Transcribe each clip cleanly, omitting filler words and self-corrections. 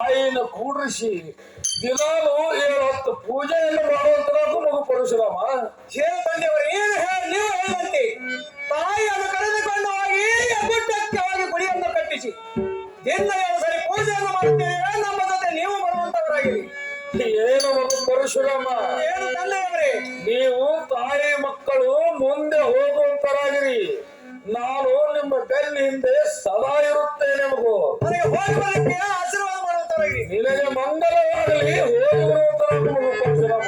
ತಾಯಿನ ಕೂಡ್ರಿಸಿ ದಿನಾಲು 7 ಪೂಜೆಯನ್ನು ಮಾಡುವಂತದ್ದು ಮಗು ಪರಶುರಾಮ. ತಂದೆಯವರು ಏನು ನೀವು ಹೇಳಂತೆ ತಾಯಿಯನ್ನು ಕರೆದುಕೊಂಡು ಹೋಗಿ ಗುಡ್ಡಕ್ಕೆ ಹೋಗಿ ಗುಡಿಯನ್ನು ಕಟ್ಟಿಸಿ ದಿನ 7 ಸರಿ ಪೂಜೆಯನ್ನು ಮಾಡುತ್ತೇವೆ. ನಮ್ಮ ಜೊತೆ ನೀವು ಬರುವಂತವರಾಗಿರಿ. ಏನು ಮಗು ಪರಶುರಾಮ, ಏನು ತಂದೆಯವರೇ, ನೀವು ತಾಯಿ ಮಕ್ಕಳು ಮುಂದೆ ಹೋಗುವಂತರಾಗಿರಿ. ನಾನು ನಿಮ್ಮ ಬೆನ್ನ ಹಿಂದೆ ಸದಾ ಇರುತ್ತೇನೆ ಮಗು. ನನಗೆ ಹೋಗಿ ಬರಕ್ಕೆ ಆಶೀರ್ವಾದ ಮಾಡುವಂತವರಾಗಿರಿ. ನಿನಗೆ ಮಂಗಲವಾಗಲಿ, ಹೋಗಿ ಬರುವಂತರ ಮಗು ಪರಶುರಾಮ.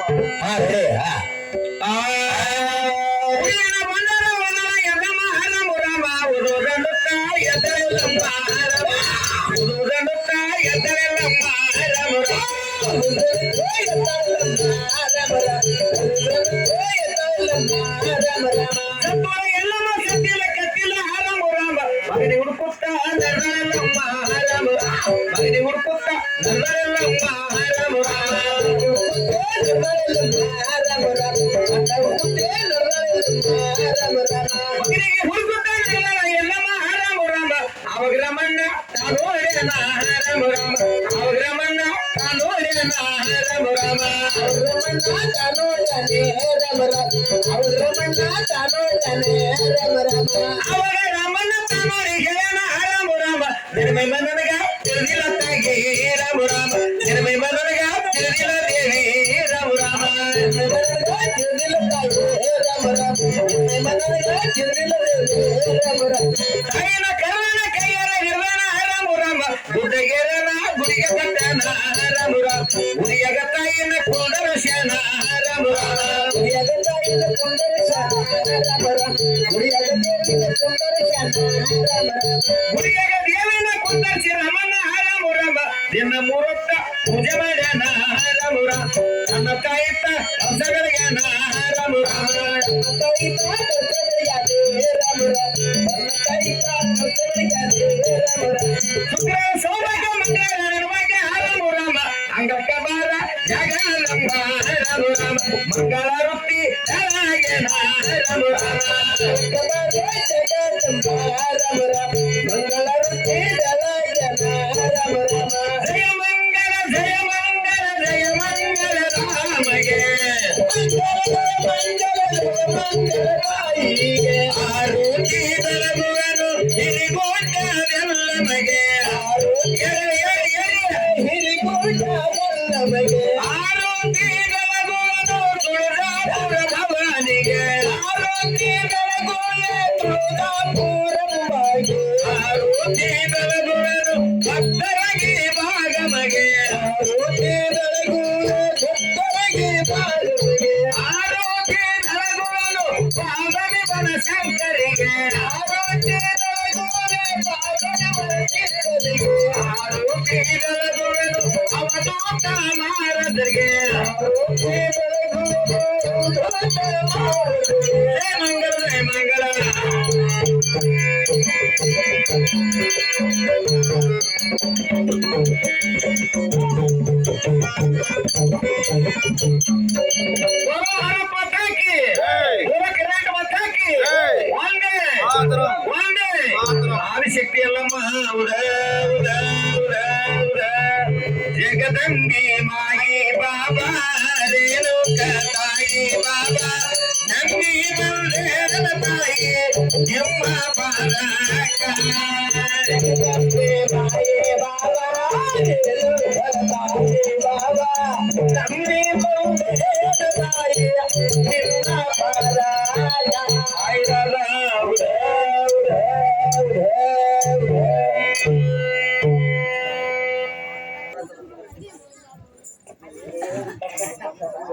ಪೂಜೆ ಮಾಡ್ಯಾನ ನನ್ನ ತಾಯಿತ ಹಂಸಗಳಿಗೆ ಶುಕ್ರ ಸೌಭಾಗ್ಯ ಮಂಗಳ ರಾಮ ಅಂಗಕ್ಕ ಬಾರ ಜಗ ರಾಮ ಮಂಗಳ ರೊಟ್ಟಿ ಮಂಗಳ ರೊಟ್ಟಿ ಜಯ ಮಂಗಲ ಜಯ ಮಂಗಲ ಜಯ ಮಂಗಲ ರಾಮಗೆ ಮಂಗಲ ತಾಯಿಗೆ ಆರೋಗ್ಯ ಬೆಳಗುವನು ಹಿರಿಗೋಟವೆಲ್ಲ ಮಗೆ ಹಿರಿಗೋಟವೆಲ್ಲಮಗೆ ಆರೋಗ್ಯ ಬೆಳಗುವನು ತುಳಜಾಪುರ ಭವಾನಿಗೆ ಆರೋಗ್ಯ ಬೆಳಗುವೆ ತುಳಜಾಪುರಂಬಗೆ ಆರೋಗ್ಯ ಬೆಳಗುವನು ಭಕ್ತರಿಗೆ ಭಾಗಮಗೆ ಆರೋಗ್ಯ ಬೆಳಗುವೆ ಭಕ್ತರಿಗೆ ಭಾಗಮಗೆ ಆರೋಗ್ಯ ಬೆಳಗುವನು ಪಾವನಿ ಬನಶಂಕರಿಗೆ ಆರೋಗ್ಯ ಬೆಳಗುವೆ ಪಾವನಿ ಬನಶಂಕರಿಗೆ ಆರೋಗ್ಯ ಬೆಳಗುವನು ಅವಧೂತ ಮಹಾರಾಜರಿಗೆ ಆರೋಗ್ಯ ಬೆಳಗುವನು ಮಂಗಲ ಮಂಗಲ ಆದಿಶಕ್ತಿ ಅಲ್ಲಮ್ಮ ಜಗದಂಬಿ ಮಾಯಿ ಬಾಬಾ ರೇಣುಕ ತಾಯಿ ಬಾಬಾ ನಂಬಿ ಬಂದೇ ತಾಯಿ ನಿಮ್ಮ ಬಾಲಕ